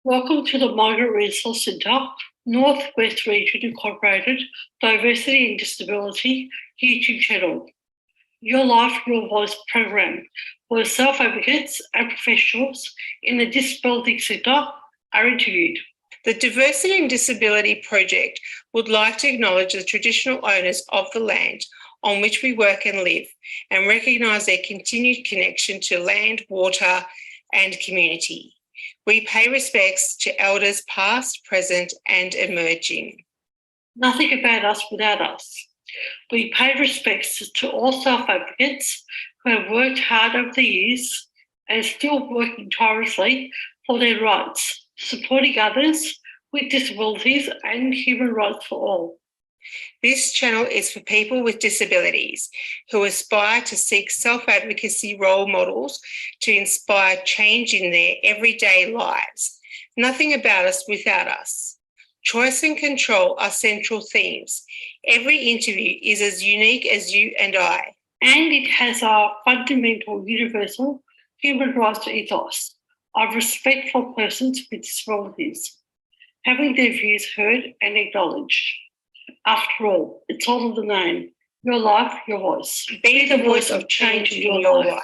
Welcome to the Migrant Resource Centre, Northwest Region Incorporated Diversity and Disability YouTube channel. Your Life, Your Voice program, where self-advocates and professionals in the disability sector are interviewed. The Diversity and Disability Project would like to acknowledge the traditional owners of the land on which we work and live and recognise their continued connection to land, water and community. We pay respects to elders past, present and emerging. Nothing about us without us. We pay respects to all self-advocates who have worked hard over the years and are still working tirelessly for their rights, supporting others with disabilities and human rights for all. This channel is for people with disabilities who aspire to seek self-advocacy role models to inspire change in their everyday lives. Nothing about us without us. Choice and control are central themes. Every interview is as unique as you and I. And it has our fundamental universal human rights ethos of respect for persons with disabilities, having their views heard and acknowledged. After all, it's all in the name. Your life, your voice. Be the voice of change in your life.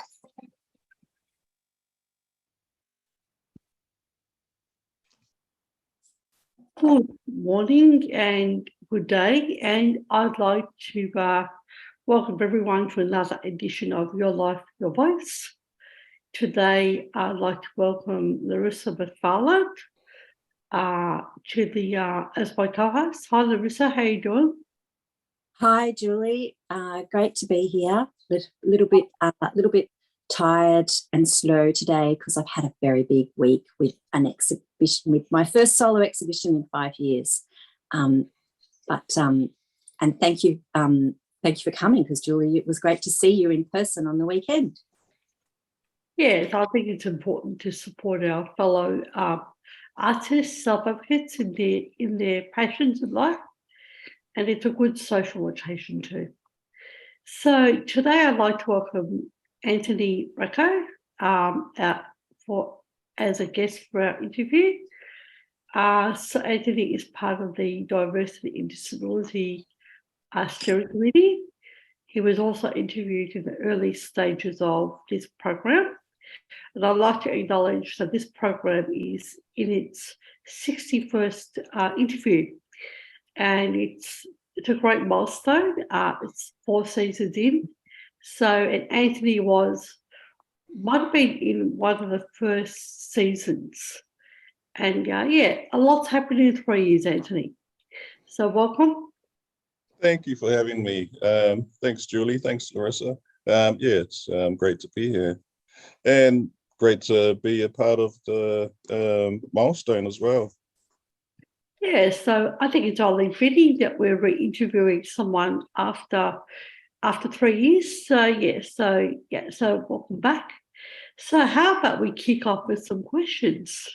Good morning and good day, and I'd like to welcome everyone to another edition of Your Life, Your Voice. Today, I'd like to welcome Larissa McFarland to the as my co-host. Hi, Larissa. How are you doing? Hi, Julie. Great to be here. A little bit tired and slow today because I've had a very big week with an exhibition, with my first solo exhibition in 5 years. And thank you for coming, because Julie, it was great to see you in person on the weekend. Yes, I think it's important to support our fellow artists, self-advocates in their passions in life, and it's a good social occasion too. So today I'd like to welcome Antony Rako as a guest for our interview. So Antony is part of the Diversity and Disability Steering Committee. He was also interviewed in the early stages of this program. And I'd like to acknowledge that this program is in its 61st interview, and it's a great milestone. It's 4 seasons in. So, and Antony might have been in one of the first seasons. And a lot's happened in 3 years, Antony. So welcome. Thank you for having me. Thanks, Julie. Thanks, Larissa. It's great to be here. And great to be a part of the milestone as well. Yeah, so I think it's only fitting that we're re-interviewing someone after 3 years. So welcome back. So how about we kick off with some questions?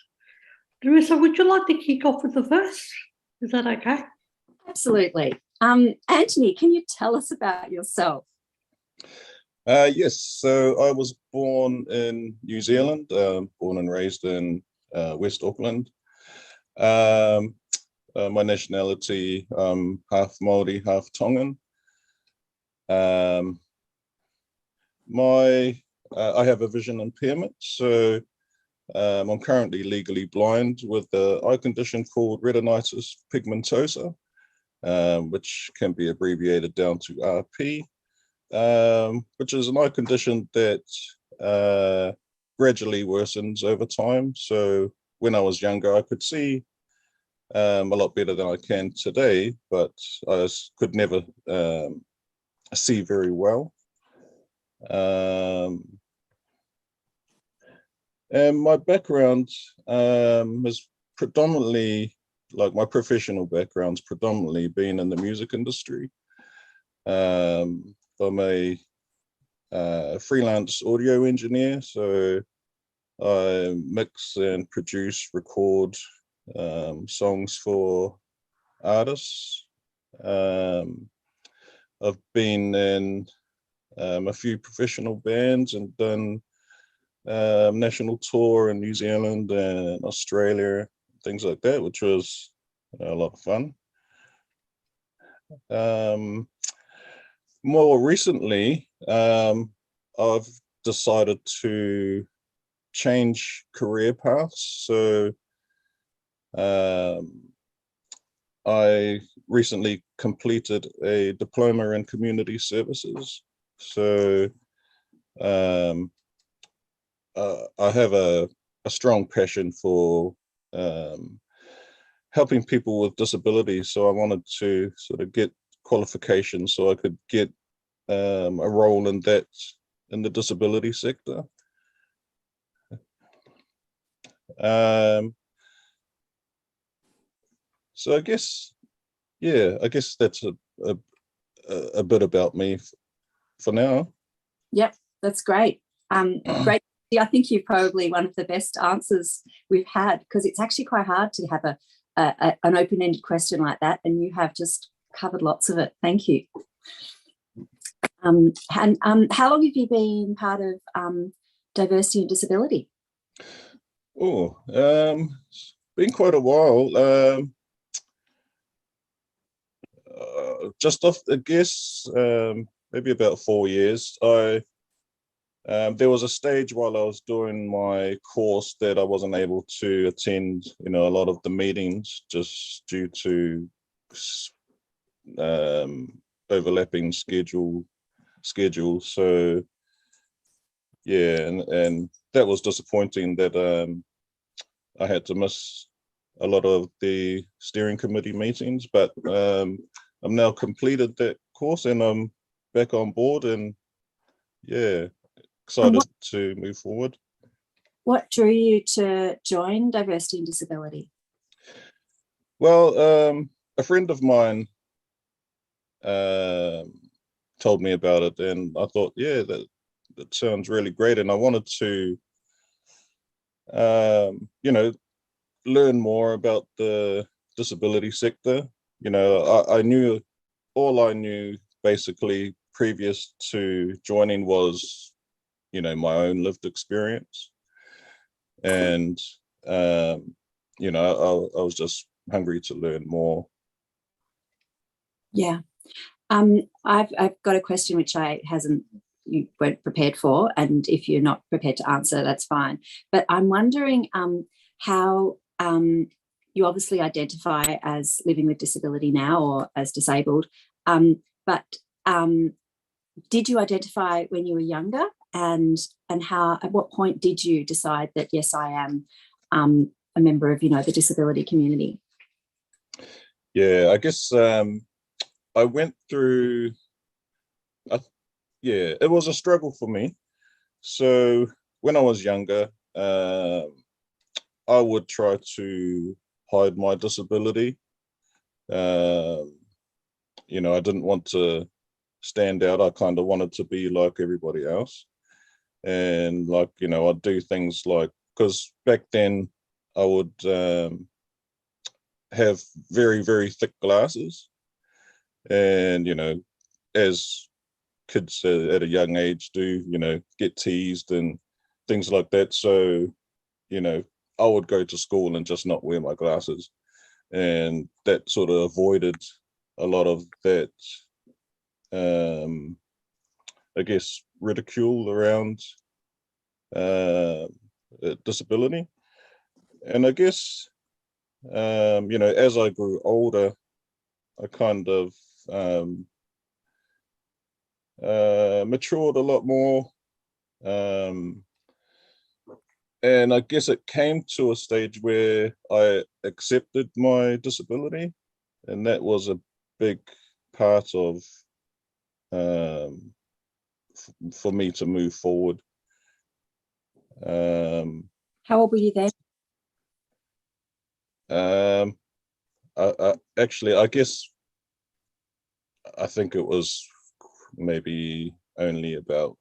Larissa, would you like to kick off with the first? Is that okay? Absolutely. Antony, can you tell us about yourself? Yes, so I was born in New Zealand, born and raised in West Auckland. My nationality, half Māori, half Tongan. I have a vision impairment, so I'm currently legally blind with an eye condition called retinitis pigmentosa, which can be abbreviated down to RP. Which is an eye condition that gradually worsens over time. So when I was younger, I could see a lot better than I can today, but I could never see very well. And my background is predominantly, like my professional background's predominantly been in the music industry. I'm a freelance audio engineer, so I mix and produce, record songs for artists. I've been in a few professional bands and done national tour in New Zealand and Australia things like that, which was a lot of fun. More recently, I've decided to change career paths. So I recently completed a diploma in community services. So I have a strong passion for helping people with disabilities. So I wanted to sort of get qualifications so I could get a role in that, in the disability sector. So I guess, yeah, I guess that's a bit about me for now. Yep, that's great. Great. I think you're probably one of the best answers we've had, because it's actually quite hard to have an open-ended question like that, and you have just covered lots of it. Thank you. And how long have you been part of diversity and disability? Oh, it's been quite a while. Just off, I guess, maybe about 4 years. There was a stage while I was doing my course that I wasn't able to attend, a lot of the meetings just due to overlapping schedules. So yeah, and that was disappointing that I had to miss a lot of the steering committee meetings, but I'm now completed that course and I'm back on board, and yeah, excited to move forward. What drew you to join diversity and disability? Well, a friend of mine told me about it, and I thought, yeah, that sounds really great, and I wanted to learn more about the disability sector. I knew, all I knew basically previous to joining was, my own lived experience. And, I was just hungry to learn more. Yeah. I've got a question which you weren't prepared for, and if you're not prepared to answer, that's fine. But I'm wondering how you obviously identify as living with disability now, or as disabled, but did you identify when you were younger, and how, at what point did you decide that, yes, I am a member of, the disability community? Yeah, I guess I went through, it was a struggle for me. So when I was younger, I would try to hide my disability. I didn't want to stand out. I kind of wanted to be like everybody else. And I'd do things like, because back then I would have very, very thick glasses. And, as kids at a young age do, get teased and things like that. So, I would go to school and just not wear my glasses. And that sort of avoided a lot of that, I guess, ridicule around disability. And I guess, as I grew older, I kind of matured a lot more. And I guess it came to a stage where I accepted my disability, and that was a big part of for me to move forward. How old were you then? I guess I think it was maybe only about,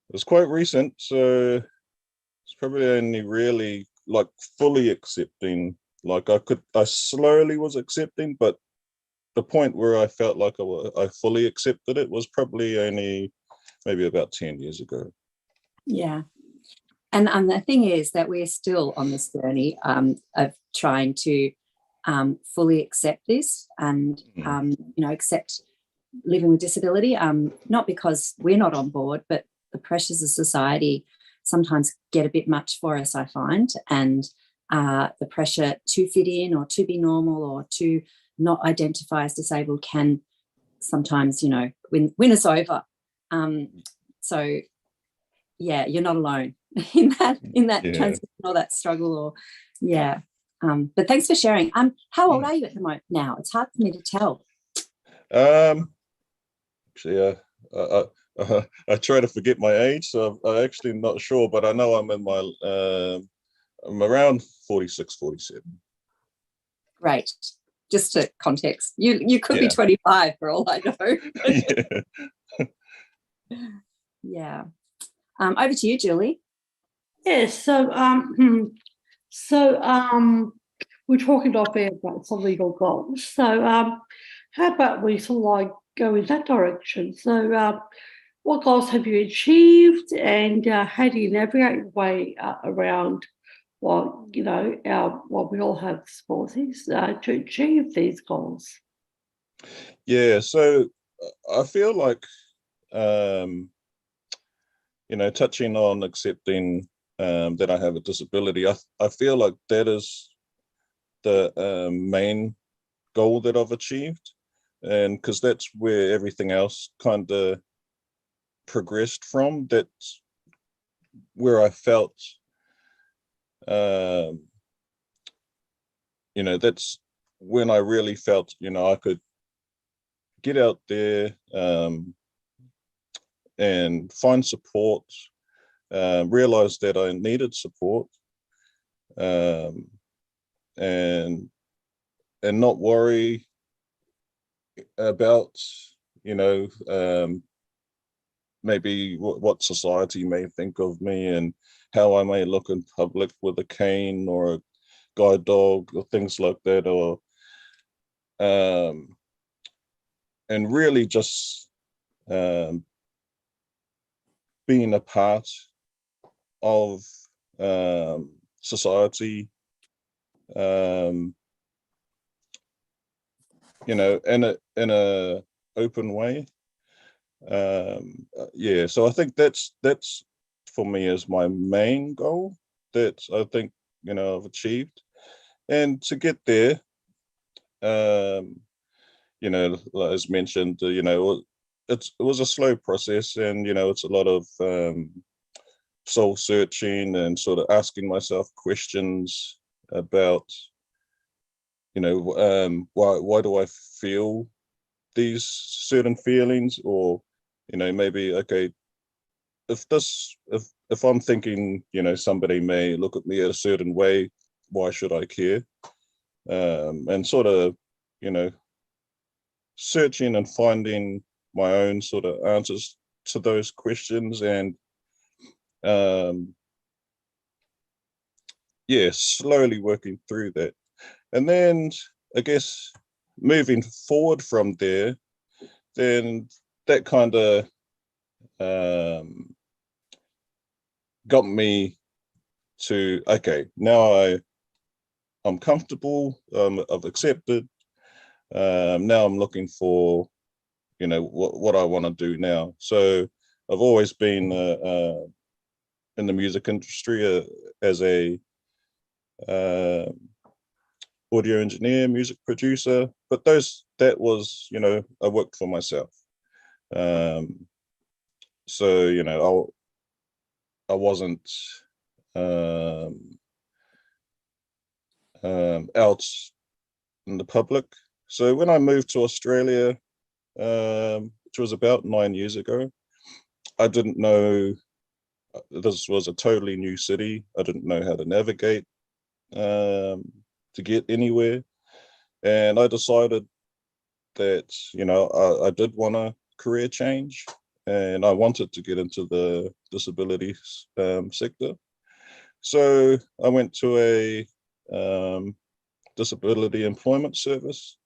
it was quite recent, so it's probably only really like fully accepting. Like I slowly was accepting, but the point where I felt like I fully accepted it was probably only maybe about 10 years ago. Yeah. And the thing is that we're still on this journey of trying to fully accept this and, accept living with disability, not because we're not on board, but the pressures of society sometimes get a bit much for us, I find, and the pressure to fit in or to be normal or to not identify as disabled can sometimes, win us over. So, yeah, you're not alone in that transition or that struggle, or but thanks for sharing. How old are you at the moment now? It's hard for me to tell. Actually, I try to forget my age, so I'm actually not sure, but I know I'm in my I'm around 46, 47. Great. Just to context, you could be 25 for all I know. Yeah. Over to you, Julie. Yes. So, we're talking off air about some legal goals. So, how about we sort of like go in that direction? So, what goals have you achieved, and how do you navigate your way around? Well, we all have disabilities to achieve these goals. Yeah. So I feel like, touching on accepting that I have a disability, I feel like that is the main goal that I've achieved, and because that's where everything else kind of progressed from. That's where I felt, that's when I really felt, I could get out there and find support, realize that I needed support, and not worry about, maybe what society may think of me and how I may look in public with a cane or a guide dog or things like that, or and really just being a part of society, in a open way. So I think that's for me is my main goal that I think I've achieved. And to get there, as mentioned, it was a slow process, and it's a lot of soul searching and sort of asking myself questions about why do I feel these certain feelings, or maybe, okay, if I'm thinking somebody may look at me a certain way, why should I care? And sort of searching and finding my own sort of answers to those questions, and slowly working through that. And then I guess moving forward from there, then that kind of got me to, okay, now I'm comfortable, I've accepted. Now I'm looking for, what I want to do now. So I've always been in the music industry as a audio engineer, music producer, but that was, I worked for myself. So, I wasn't out in the public. So when I moved to Australia, which was about 9 years ago, I didn't know, this was a totally new city. I didn't know how to navigate to get anywhere. And I decided that, I did want a career change, and I wanted to get into the disability sector. So I went to a disability employment service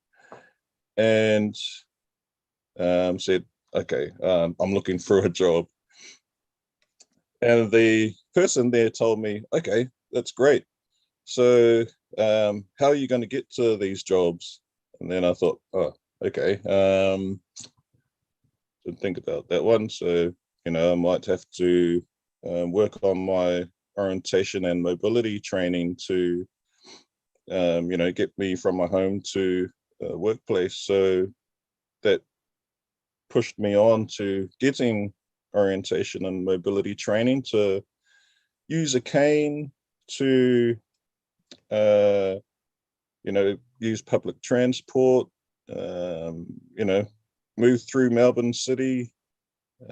and said, okay, I'm looking for a job. And the person there told me, okay, that's great. So how are you going to get to these jobs? And then I thought, oh, okay. Didn't think about that one. So, I might have to work on my orientation and mobility training to, get me from my home to workplace. So that pushed me on to getting orientation and mobility training to use a cane, to use public transport, move through Melbourne City,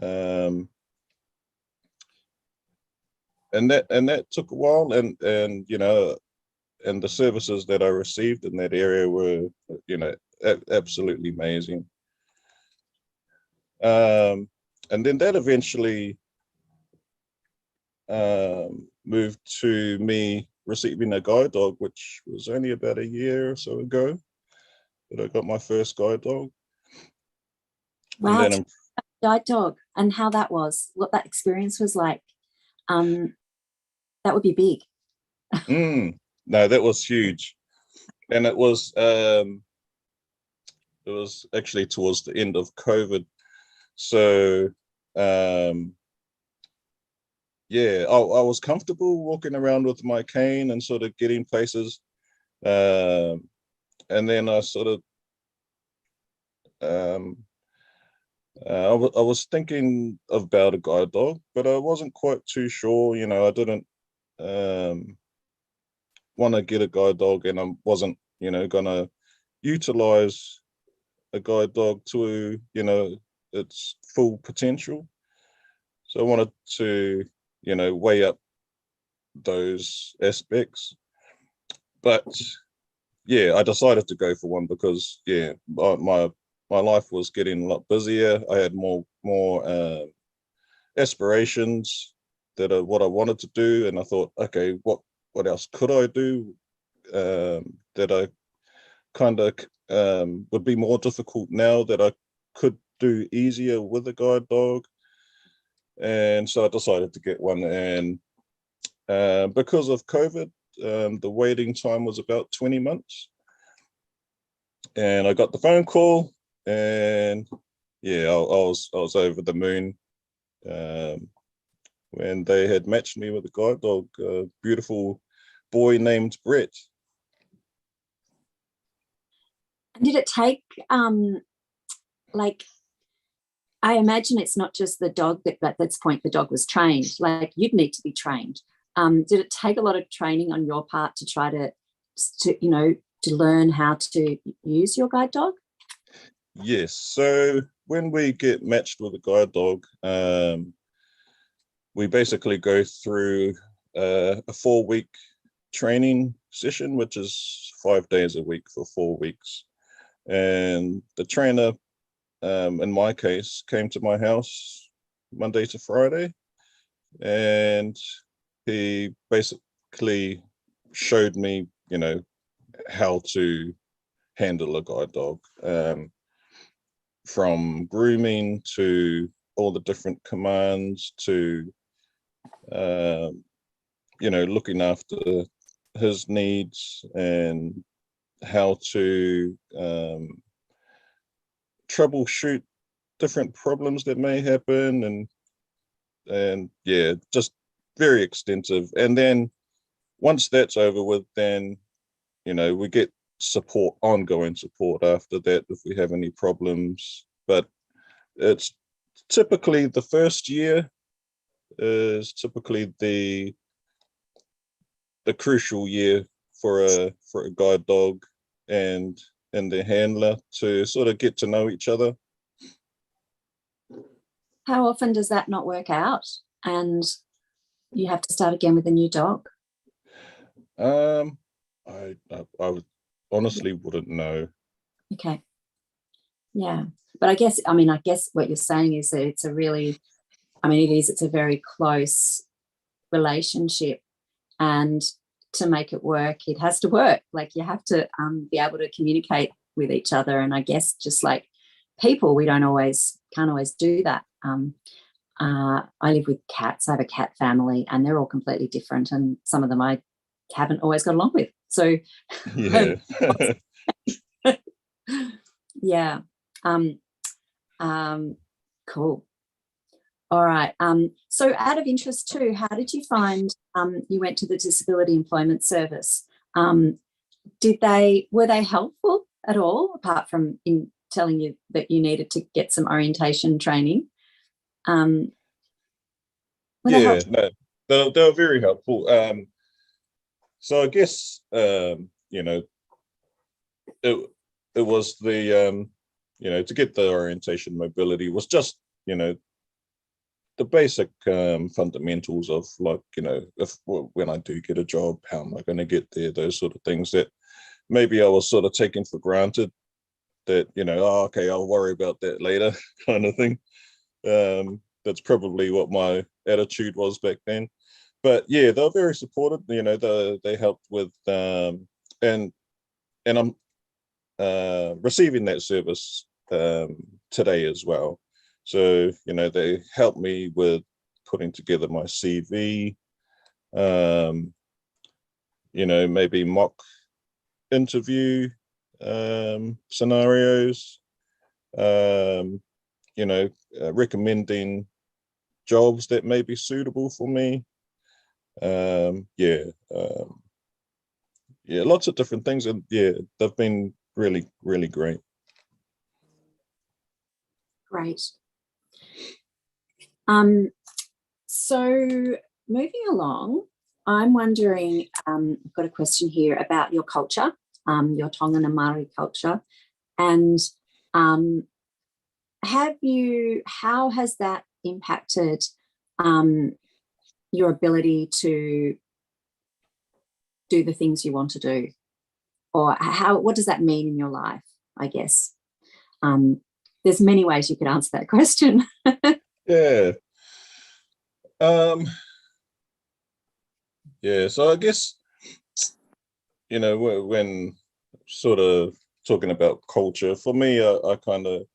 and that took a while, and the services that I received in that area were absolutely amazing. And then that eventually moved to me receiving a guide dog, which was only about a year or so ago that I got my first guide dog. Wow, And then guide dog, and how that was, what that experience was like. That would be big. No, that was huge, and it was actually towards the end of COVID. So I was comfortable walking around with my cane and sort of getting places, and then I sort of I was thinking about a guide dog, but I wasn't quite too sure. I didn't want to get a guide dog, and I wasn't gonna utilize a guide dog to its full potential. So I wanted to weigh up those aspects, but I decided to go for one because my life was getting a lot busier. I had more aspirations that are what I wanted to do, and I thought, okay, what else could I do that I kind of would be more difficult now that I could do easier with a guide dog. And so I decided to get one, and because of COVID, the waiting time was about 20 months. And I got the phone call, and I was over the moon when they had matched me with a guide dog, a beautiful boy named Brett. And did it take I imagine it's not just the dog that at this point the dog was trained, like you'd need to be trained. Did it take a lot of training on your part to try to learn how to use your guide dog? Yes. So when we get matched with a guide dog, we basically go through a 4-week training session, which is 5 days a week for 4 weeks. And the trainer, in my case, came to my house Monday to Friday, and he basically showed me, how to handle a guide dog, from grooming to all the different commands to, looking after his needs and how to troubleshoot different problems that may happen, and just very extensive. And then once that's over with, then we get ongoing support after that if we have any problems. But it's typically the first year is typically the crucial year for a guide dog and the handler to sort of get to know each other. How often does that not work out and you have to start again with a new dog? I would honestly wouldn't know. Okay. Yeah. But I guess what you're saying is that it's a very close relationship, and to make it work, it has to work. Like you have to be able to communicate with each other. And I guess just like people, we can't always do that. I live with cats. I have a cat family, and they're all completely different, and some of them I haven't always got along with. So, Yeah. yeah. Cool. All right. So out of interest too, how did you find you went to the Disability Employment Service? Were they helpful at all, apart from in telling you that you needed to get some orientation training? Were they Yeah, helpful? no, they were very helpful. So I guess you know, it was the to get the orientation mobility was just, the basic fundamentals of, like, when I do get a job, how am I going to get there, those sort of things that maybe I was sort of taking for granted, that, oh, okay, I'll worry about that later kind of thing. That's probably what my attitude was back then. But yeah, they were very supportive. They helped with and I'm receiving that service today as well. So they helped me with putting together my CV, maybe mock interview scenarios, recommending jobs that may be suitable for me. Lots of different things, and yeah, they've been really, really great. Great. So moving along, I'm wondering, I've got a question here about your culture, your Tongan and Māori culture, and how has that impacted your ability to do the things you want to do? Or what does that mean in your life, I guess? There's many ways you could answer that question. Yeah. So I guess, when sort of talking about culture, for me, I kind of,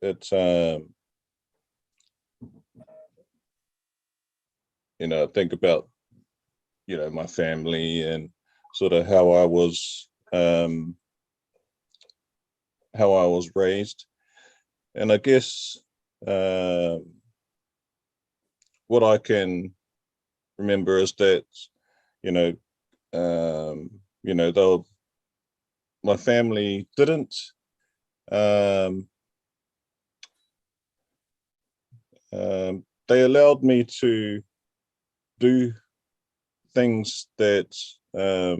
it's, I think about, my family and sort of how I was raised. And I guess what I can remember is that, my family didn't they allowed me to do things that a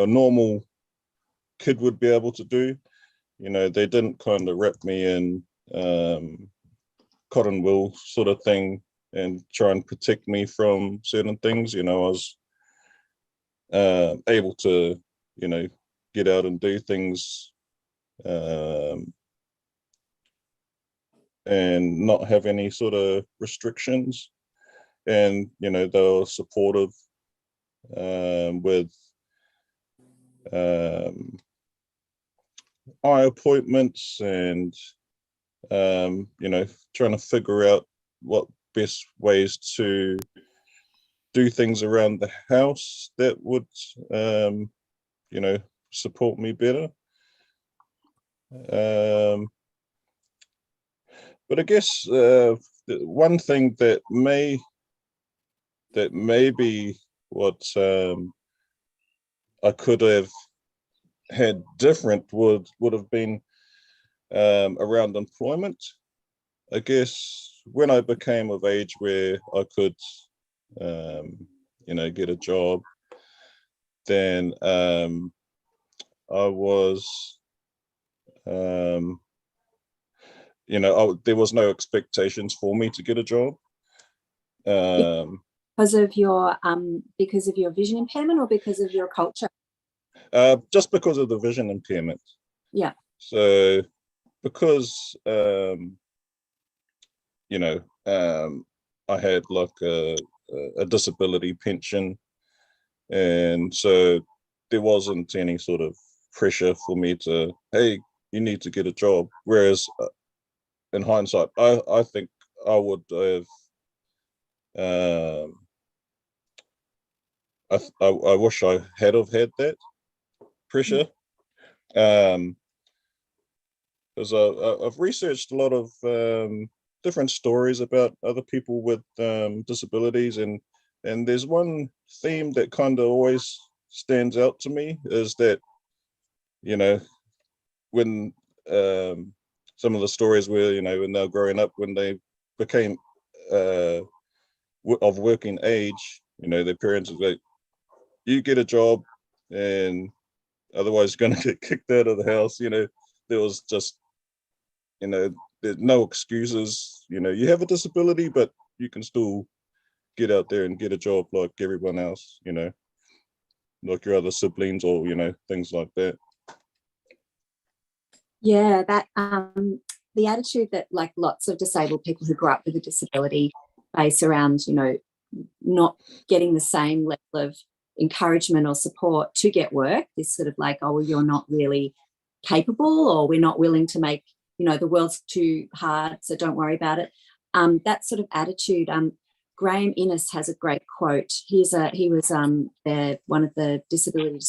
normal kid would be able to do. They didn't kind of wrap me in cotton wool sort of thing and try and protect me from certain things. I was able to, get out and do things and not have any sort of restrictions. And, they were supportive with eye appointments and, trying to figure out what best ways to do things around the house that would, support me better. But I guess one thing that may be what I could have had different would have been around employment. I guess when I became of age where I could, get a job, then I was, there was no expectations for me to get a job. Because of your vision impairment, or because of your culture? Just because of the vision impairment. Yeah. So because I had like a disability pension, and so there wasn't any sort of pressure for me to, hey, you need to get a job. Whereas in hindsight, I think I would have, I wish I had that pressure. Because I've researched a lot of different stories about other people with disabilities, and there's one theme that kind of always stands out to me, is that, you know, when some of the stories where, you know, when they're growing up, when they became of working age, you know, their parents are like, you get a job and otherwise you're going to get kicked out of the house. You know, there was just, you know, there's no excuses. You know, you have a disability, but you can still get out there and get a job like everyone else, you know, like your other siblings, or, you know, things like that. Yeah, that the attitude that, like, lots of disabled people who grew up with a disability face around, you know, not getting the same level of encouragement or support to get work, is sort of like, oh, well, you're not really capable, or we're not willing to make, you know, the world's too hard, so don't worry about it. That sort of attitude. Graham Innes has a great quote. He was one of the disability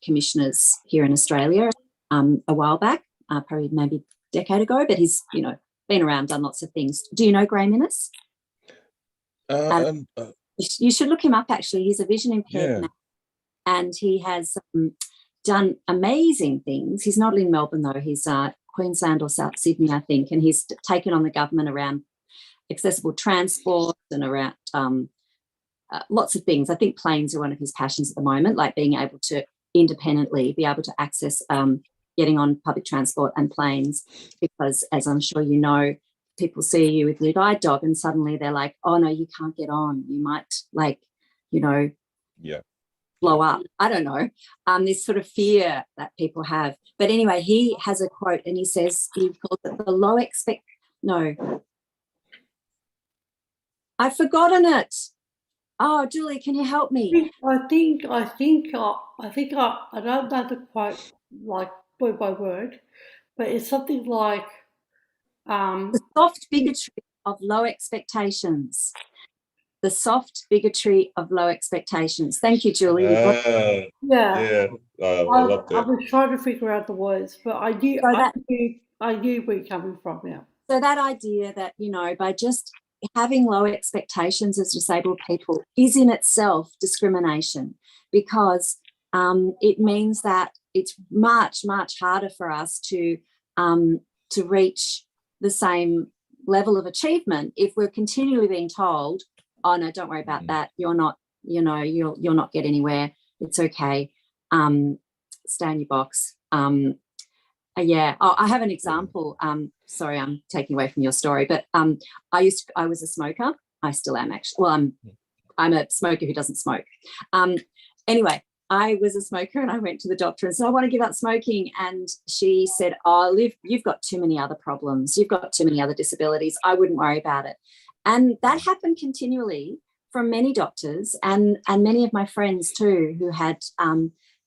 commissioners here in Australia a while back, probably maybe a decade ago, but he's, you know, been around, done lots of things. Do you know Graham Innes? You should look him up, actually. He's a vision impaired man, and he has done amazing things. He's not in Melbourne, though. He's Queensland or South Sydney, I think, and he's taken on the government around accessible transport and around lots of things. I think planes are one of his passions at the moment, like being able to independently be able to access getting on public transport and planes, because, as I'm sure you know, people see you with your guide dog and suddenly they're like, oh no, you can't get on, you might, like, you know, blow up. I don't know, this sort of fear that people have. But anyway, he has a quote, and he says, he calls it the low I've forgotten it. Oh, Julie, can you help me? I don't know the quote like word by word, but it's something like The soft bigotry of low expectations. The soft bigotry of low expectations. Thank you, Julie. yeah. I love I that. was trying to figure out the words, but I knew where you're coming from now. So that idea that, you know, by just having low expectations as disabled people is in itself discrimination, because it means that it's much, much harder for us to reach the same level of achievement if we're continually being told, oh no, don't worry about that, you're not, you know, you'll not get anywhere, it's okay, stay in your box. I have an example. Sorry, I'm taking away from your story, but I was a smoker. I still am, actually. Well, I'm a smoker who doesn't smoke. Anyway, I was a smoker, and I went to the doctor and said, I want to give up smoking. And she said, oh, Liv, you've got too many other problems. You've got too many other disabilities. I wouldn't worry about it. And that happened continually from many doctors and many of my friends too, who had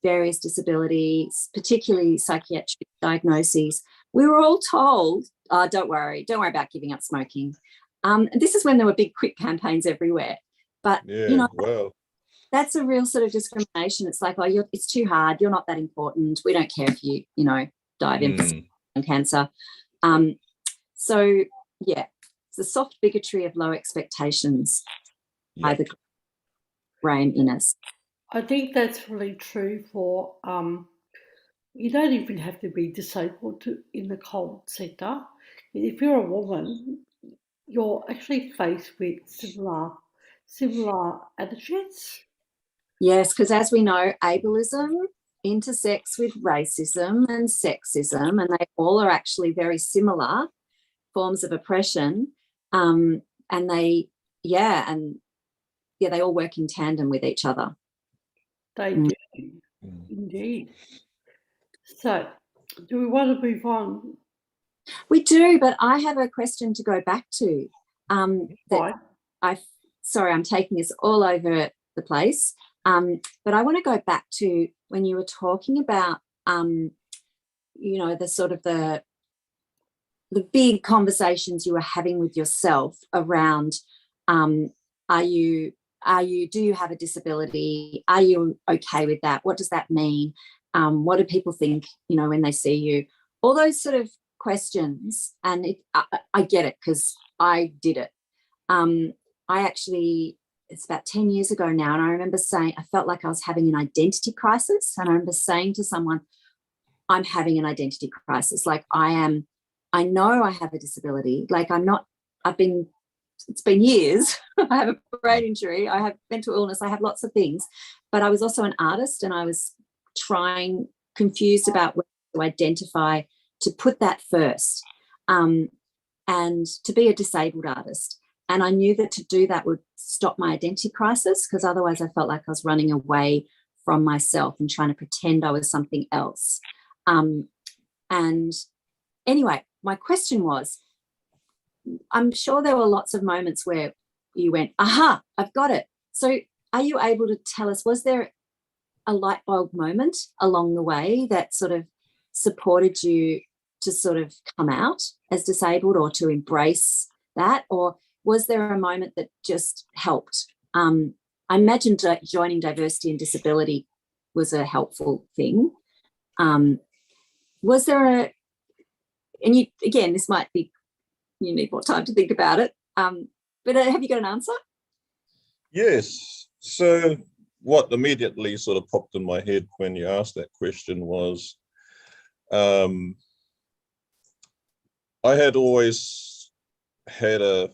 various disabilities, particularly psychiatric diagnoses. We were all told, oh, don't worry about giving up smoking. And this is when there were big quit campaigns everywhere. But, you know, that's a real sort of discrimination. It's like, oh, it's too hard. You're not that important. We don't care if you, you know, die of emphysema and cancer. So, yeah, it's the soft bigotry of low expectations by the Graham Innes. I think that's really true for, you don't even have to be disabled in the cold sector. If you're a woman, you're actually faced with similar attitudes. Yes, because as we know, ableism intersects with racism and sexism, and they all are actually very similar forms of oppression. And they all work in tandem with each other. They do, indeed. So, do we want to move on? We do, but I have a question to go back to. Sorry, I'm taking this all over the place, but I want to go back to when you were talking about, the sort of the big conversations you were having with yourself around, do you have a disability? Are you okay with that? What does that mean? What do people think, when they see you? All those sort of questions. And I get it, because I did it. It's about 10 years ago now, and I remember saying, I felt like I was having an identity crisis. And I remember saying to someone, I'm having an identity crisis. Like, I know I have a disability. Like, it's been years. I have a brain injury. I have mental illness. I have lots of things. But I was also an artist, and I was confused about where to identify, to put that first, and to be a disabled artist. And I knew that to do that would stop my identity crisis, because otherwise I felt like I was running away from myself and trying to pretend I was something else. And anyway, my question was, I'm sure there were lots of moments where you went, aha, I've got it. So are you able to tell us, was there a light bulb moment along the way that sort of supported you to sort of come out as disabled, or to embrace that? Or was there a moment that just helped? I imagine joining diversity and disability was a helpful thing. Was there and you, again, this might be, you need more time to think about it, but have you got an answer? Yes. So what immediately sort of popped in my head when you asked that question was, I had always had a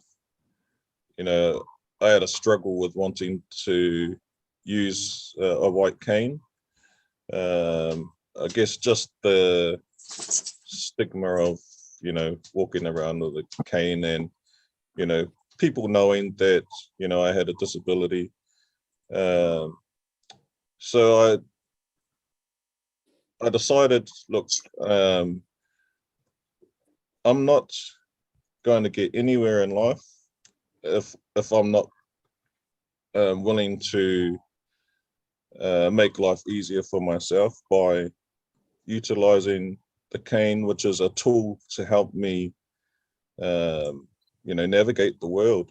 struggle with wanting to use a white cane. I guess just the stigma of, walking around with a cane, and, people knowing that, I had a disability. So I decided, look, I'm not going to get anywhere in life if I'm not willing to make life easier for myself by utilizing the cane, which is a tool to help me, navigate the world.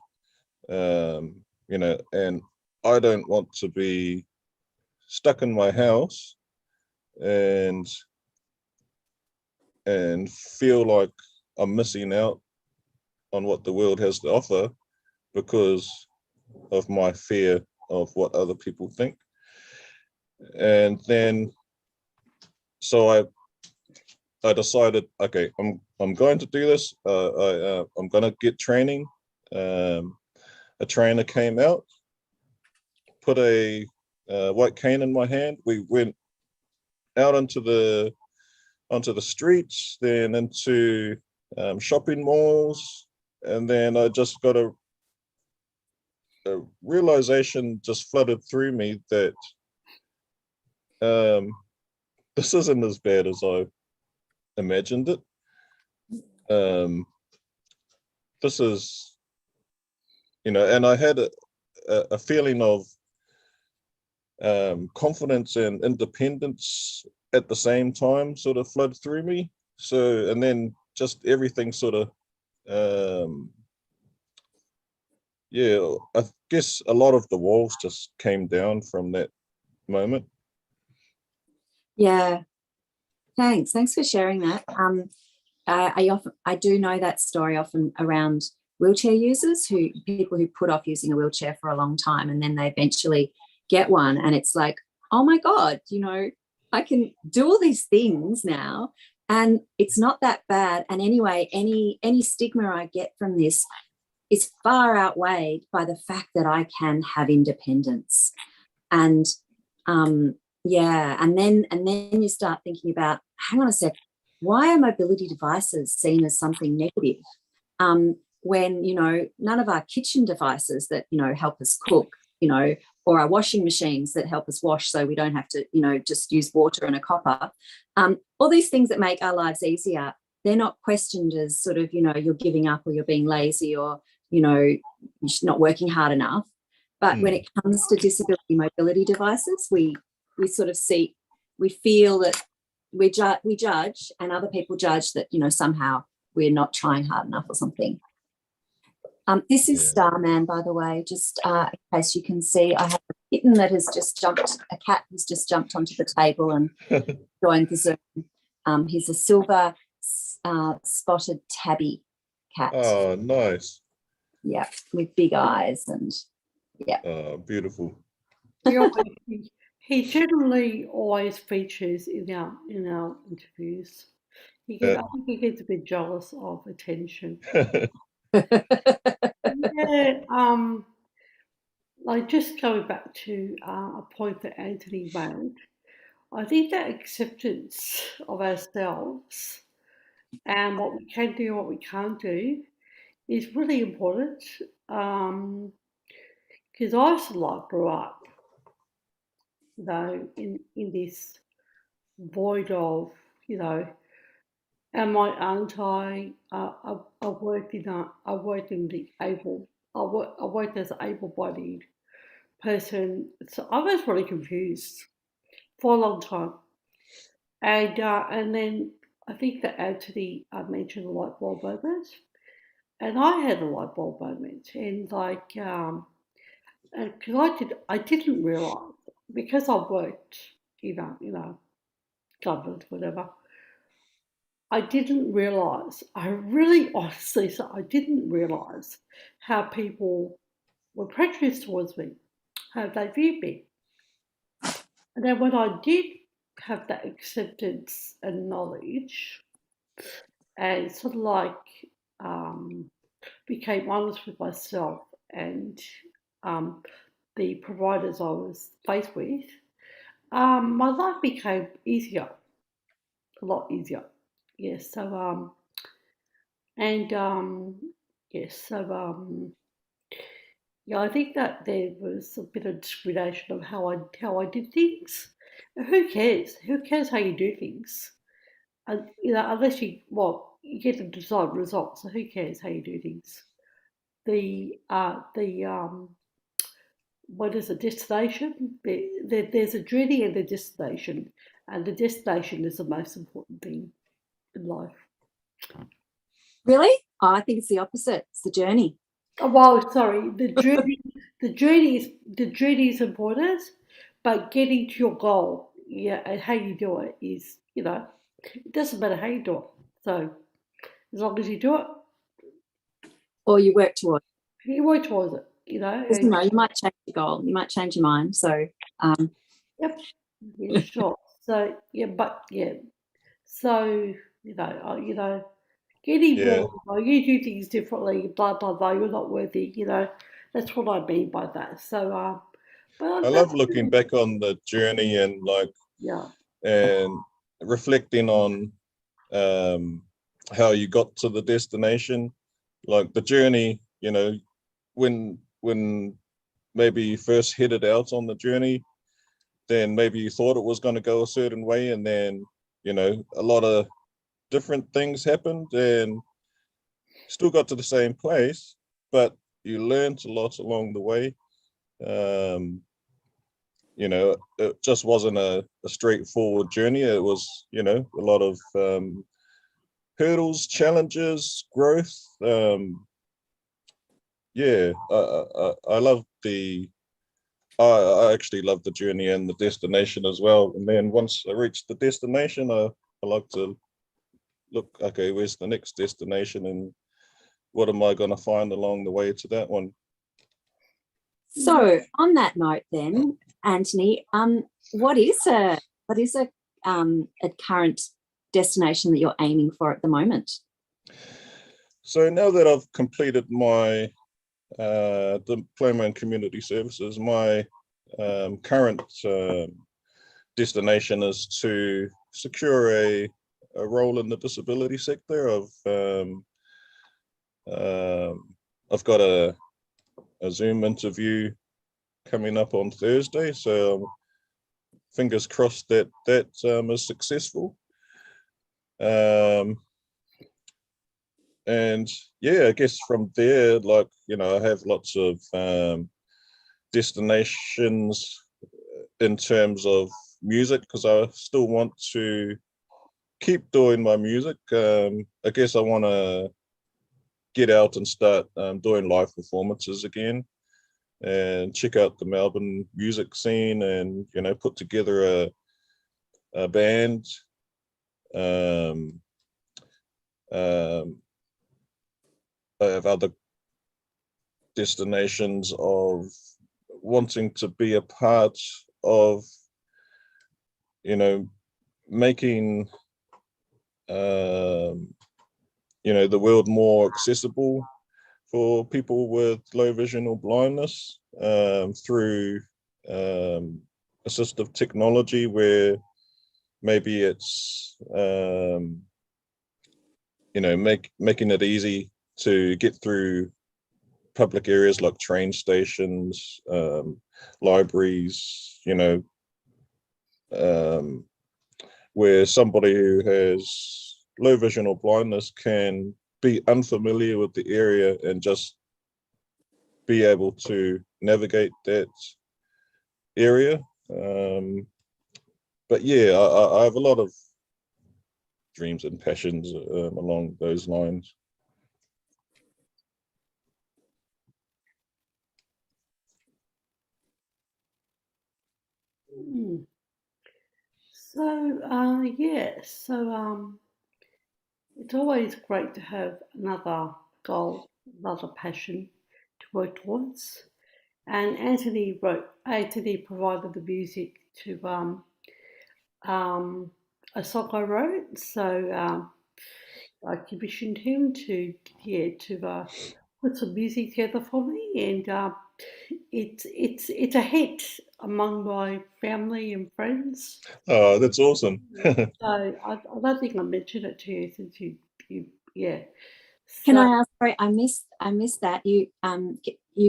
And I don't want to be stuck in my house and feel like I'm missing out on what the world has to offer because of my fear of what other people think. And then, so I decided, okay, I'm going to do this. I'm going to get training. A trainer came out, put a white cane in my hand. We went out onto the streets, then into shopping malls, and then I just got a realization just flooded through me that this isn't as bad as I imagined it. This is, and I had a feeling of confidence and independence at the same time sort of flood through me. So, and then just everything sort of, I guess a lot of the walls just came down from that moment. Yeah, thanks for sharing that. I do know that story often around wheelchair users, people who put off using a wheelchair for a long time, and then they eventually get one, and it's like, oh my God, I can do all these things now, and it's not that bad. And anyway, any stigma I get from this is far outweighed by the fact that I can have independence. And and then you start thinking about, hang on a sec, why are mobility devices seen as something negative? When, none of our kitchen devices that, help us cook, or our washing machines that help us wash so we don't have to, just use water and a copper. All these things that make our lives easier, they're not questioned as sort of, you're giving up, or you're being lazy, or, you're not working hard enough. But when it comes to disability mobility devices, we sort of we feel that we judge, and other people judge that, somehow we're not trying hard enough or something. This is Starman, by the way, just in case you can see. I have a kitten that has just jumped, a cat has just jumped onto the table and joined the Zoom. He's a silver spotted tabby cat. Oh, nice. Yeah, with big eyes and yeah. Oh, beautiful. He generally always features in our interviews. I think he gets a bit jealous of attention. Like just going back to a point that Antony made, I think that acceptance of ourselves and what we can do, what we can't do, is really important. Because I sort of grew up, in this void of, am I, aren't I? I worked as an able-bodied person, so I was really confused for a long time. And then I think that Antony mentioned a light bulb moment, and I had a light bulb moment, and because I didn't realise, because I worked, government, whatever. I didn't realise. I really, honestly, so I didn't realise how people were prejudiced towards me, how they viewed me. And then when I did have that acceptance and knowledge, and sort of became honest with myself and the providers I was faced with, my life became easier, a lot easier. Yes, so I think that there was a bit of discrimination of how I did things. And who cares? Who cares how you do things? And, unless you get the desired results. So who cares how you do things? What is a destination? There's a journey and a destination, and the destination is the most important thing in life. Really? Oh, I think it's the opposite. It's the journey. Oh, well, sorry. The journey is important, but getting to your goal, and how you do it is, it doesn't matter how you do it. So as long as you do it, or you work towards it. You work towards it, you might change your goal, you might change your mind. So yep, yeah, sure. So so get involved. You do things differently, blah blah blah. You're not worthy. That's what I mean by that. So, I love looking back on the journey and and reflecting on how you got to the destination, like the journey. When maybe you first headed out on the journey, then maybe you thought it was going to go a certain way, and then a lot of different things happened and still got to the same place, but you learned a lot along the way. It just wasn't a straightforward journey. It was a lot of hurdles, challenges, growth. I love I actually love the journey and the destination as well. And then once I reach the destination, I like to look, okay, where's the next destination and what am I going to find along the way to that one? So on that note then, Antony, what is a current destination that you're aiming for at the moment? So now that I've completed my diploma in community services, my current destination is to secure a role in the disability sector. I've got a Zoom interview coming up on Thursday, so fingers crossed that is successful. And I guess from there, I have lots of destinations in terms of music, because I still want to keep doing my music. I guess I want to get out and start doing live performances again, and check out the Melbourne music scene, and put together a band. I have other destinations of wanting to be a part of, making the world more accessible for people with low vision or blindness, through assistive technology, where maybe it's making it easy to get through public areas like train stations, libraries, where somebody who has low vision or blindness can be unfamiliar with the area and just be able to navigate that area. But yeah, I have a lot of dreams and passions along those lines. It's always great to have another goal, another passion to work towards. And Antony provided the music to a song I wrote. So I commissioned him to put some music together for me, and it's a hit among my family and friends. Oh, that's awesome. So I don't think I mentioned it to you since you yeah. Can So I ask? Sorry, I missed that. You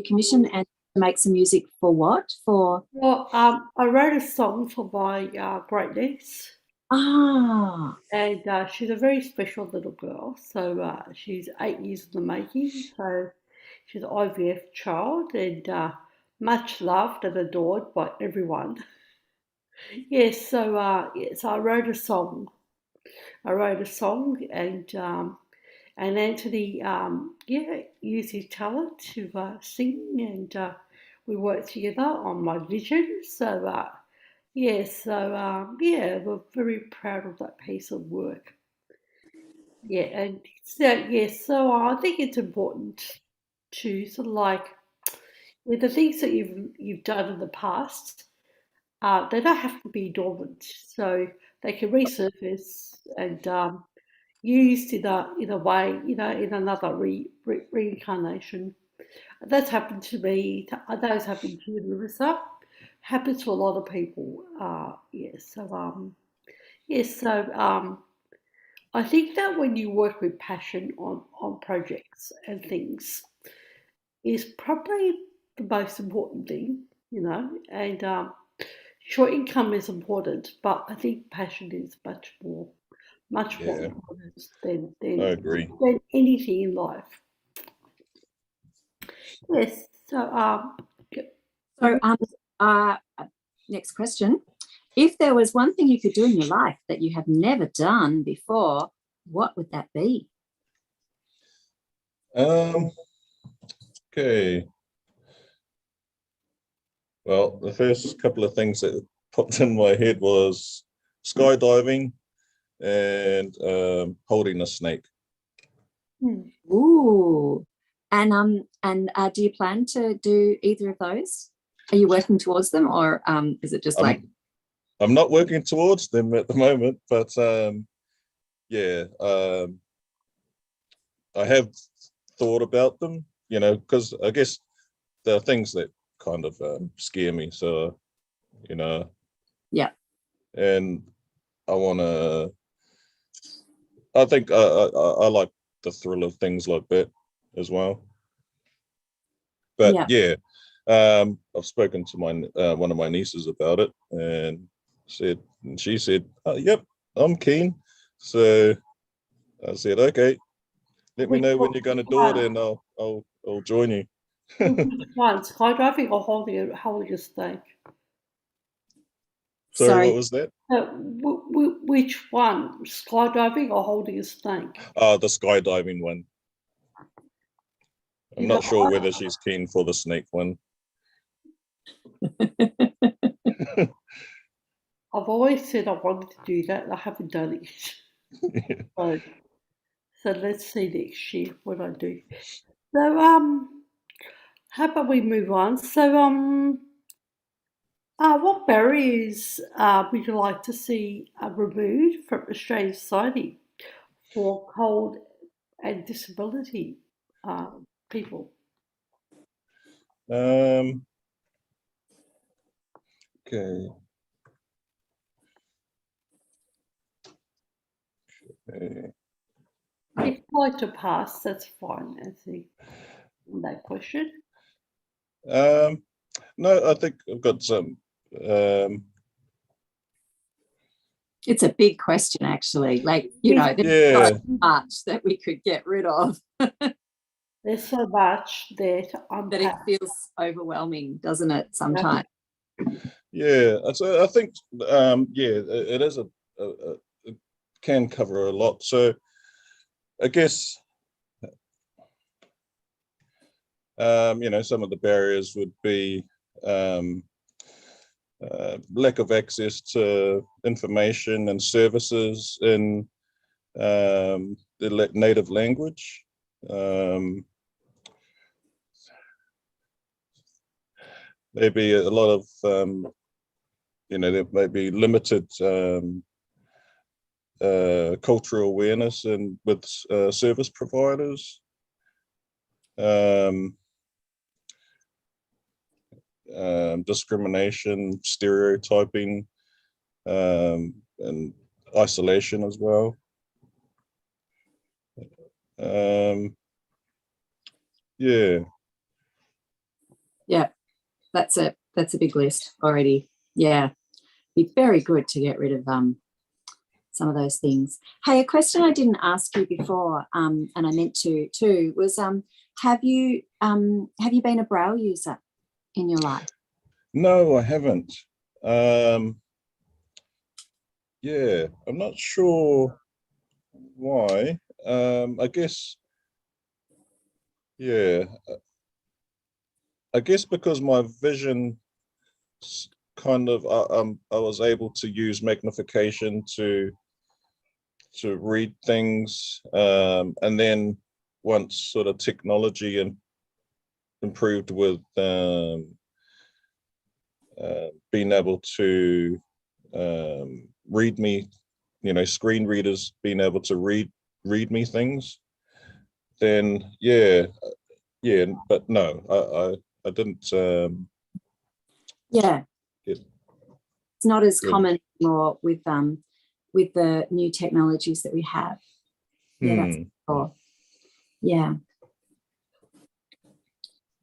commissioned and make some music for what? For I wrote a song for my great niece. ah, And she's a very special little girl. So she's 8 years in the making. So she's an IVF child, and much loved and adored by everyone. Yes. So I wrote a song. And Antony, used his talent to sing, and we worked together on my vision. We're very proud of that piece of work. Yeah, and so I think it's important to sort of like, with the things that you've done in the past, they don't have to be dormant, so they can resurface and used in a way, in another reincarnation. That's happened to me. I know it's happened to you, Larissa. Happens to a lot of people. Yes. I think that when you work with passion on projects and things, is probably the most important thing, And sure, income is important, but I think passion is much more Yeah, important I agree. than anything in life. Yes. so next question. If there was one thing you could do in your life that you have never done before, what would that be? Okay. Well, the first couple of things that popped in my head was skydiving and holding a snake. Ooh, and do you plan to do either of those? Are you working towards them, or is it just I'm not working towards them at the moment, but I have thought about them, because I guess there are things that kind of scare me. So, yeah, and I think I like the thrill of things like that as well. But I've spoken to one of my nieces about it, and she said, oh, yep, I'm keen. So I said, okay, let me know when you're going to do it, and I'll join you. Skydiving or holding a snake? Sorry, what was that? Which one? Skydiving or holding a snake? The skydiving one. I'm not sure whether she's keen for the snake one. I've always said I wanted to do that and I haven't done it. So let's see next year what I do. So how about we move on? So what barriers would you like to see removed from Australian society for cold and disability people? Okay. If you'd like to pass, that's fine, Anthony, on that question. No, I think I've got some. It's a big question, actually. Like, there's so much that we could get rid of. There's so much there to unpack. That it feels overwhelming, doesn't it, sometimes? Yeah, so I think, it is it can cover a lot. So I guess, some of the barriers would be lack of access to information and services in the native language. Maybe a lot of, there may be limited cultural awareness and with service providers. Discrimination, stereotyping, and isolation as well. Yeah, that's a big list already. Yeah, be very good to get rid of some of those things. Hey, a question I didn't ask you before, and I meant to too, was have you been a Braille user in your life? No, I haven't. I'm not sure why. I guess because my vision kind of, I was able to use magnification to read things, and then once sort of technology improved with being able to read me, screen readers being able to read me things, then but no, I didn't. It's not as common anymore with the new technologies that we have. Yeah, that's cool. Yeah.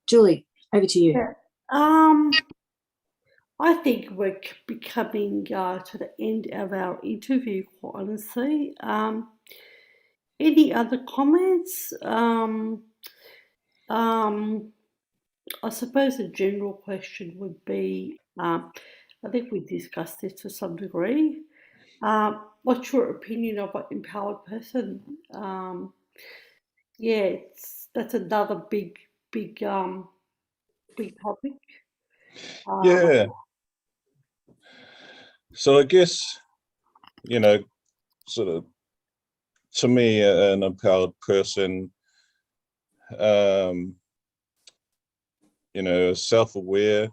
Julie, over to you. I think we're coming to the end of our interview, quite honestly. Any other comments? I suppose the general question would be, I think we discussed this to some degree. What's your opinion of an empowered person? That's another big topic. So I guess, sort of, to me, an empowered person, self-aware,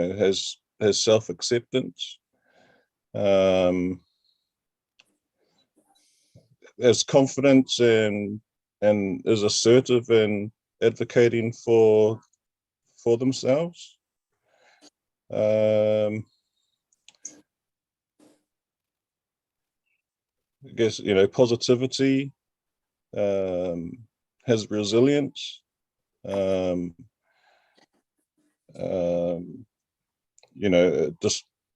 has self-acceptance, has confidence, and is assertive in advocating for themselves. I guess, positivity, has resilience,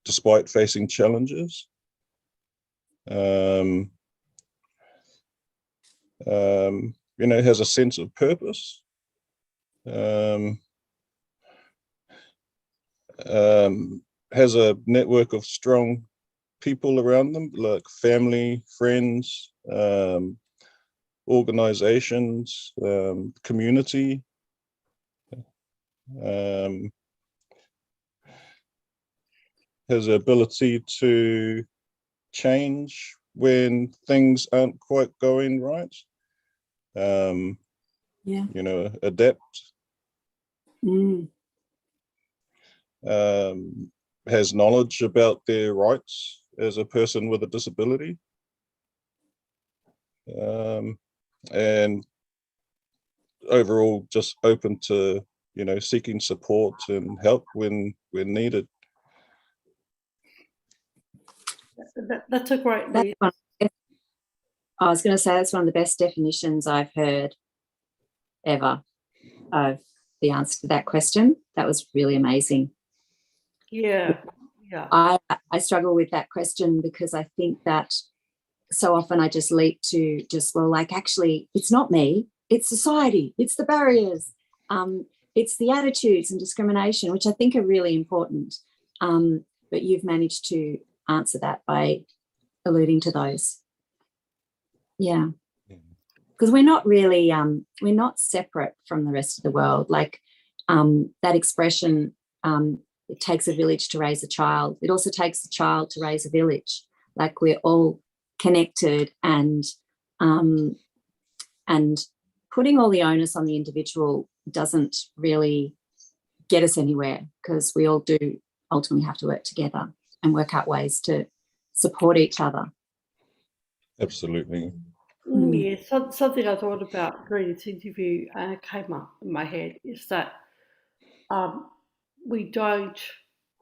despite facing challenges, has a sense of purpose, has a network of strong people around them, like family, friends, organizations, community. Has the ability to change when things aren't quite going right. Adapt. Has knowledge about their rights as a person with a disability. And overall just open to, seeking support and help when needed. That's a great I was going to say that's one of the best definitions I've heard ever of the answer to that question. That was really amazing. Yeah. I struggle with that question because I think that so often I just leap to actually, it's not me, it's society, it's the barriers, it's the attitudes and discrimination, which I think are really important. But you've managed to answer that by alluding to those. Yeah. Because we're not really, we're not separate from the rest of the world. Like that expression, it takes a village to raise a child. It also takes a child to raise a village. Like we're all connected, and putting all the onus on the individual doesn't really get us anywhere, because we all do ultimately have to work together and work out ways to support each other. Absolutely. Yeah, something I thought about during this interview came up in my head is that we don't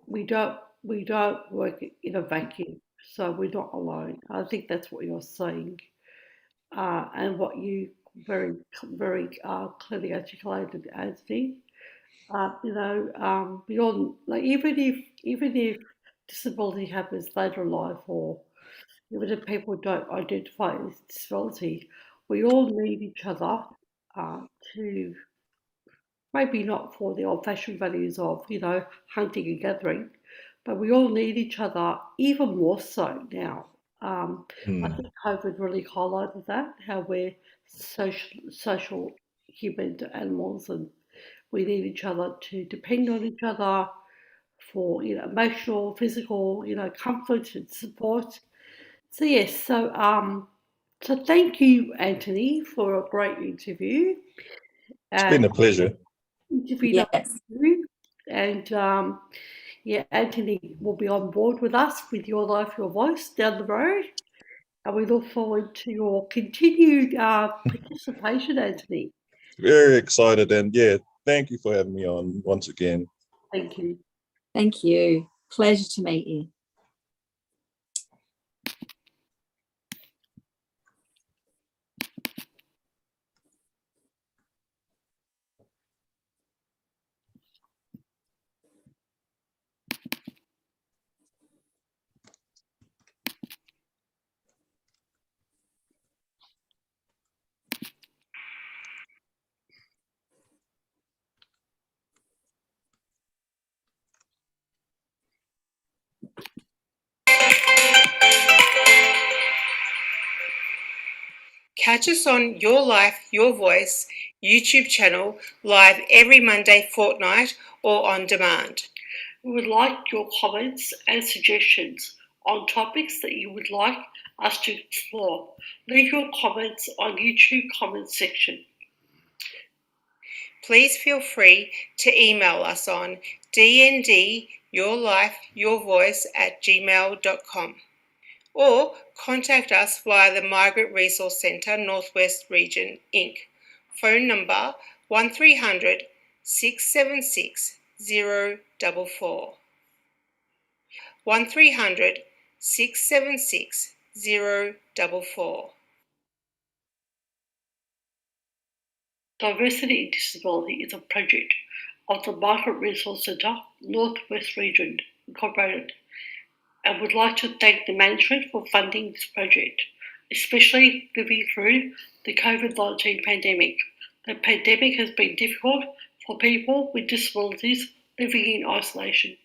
work in a vacuum, so we're not alone. I think that's what you're saying, and what you very clearly articulated, Anthony. We all, like, even if disability happens later in life, or even if people don't identify as disability, we all need each other to, maybe not for the old-fashioned values of, hunting and gathering, but we all need each other even more so now. I think COVID really highlighted that, how we're social human animals, and we need each other to depend on each other for emotional, physical, comfort and support. So yes, so thank you, Antony, for a great interview. It's been a pleasure. Yes. And Antony will be on board with us with Your Life, Your Voice down the road. And we look forward to your continued participation, Antony. Very excited, and thank you for having me on once again. Thank you. Thank you. Pleasure to meet you. Catch us on Your Life, Your Voice YouTube channel, live every Monday fortnight or on demand. We would like your comments and suggestions on topics that you would like us to explore. Leave your comments on YouTube comments section. Please feel free to email us on dndyourlifeyourvoice@gmail.com or contact us via the Migrant Resource Centre Northwest Region Inc. Phone number 1300 676 044. 1300 676 044. Diversity in Disability is a project of the Migrant Resource Centre Northwest Region Incorporated, and would like to thank the management for funding this project, especially living through the COVID-19 pandemic. The pandemic has been difficult for people with disabilities living in isolation.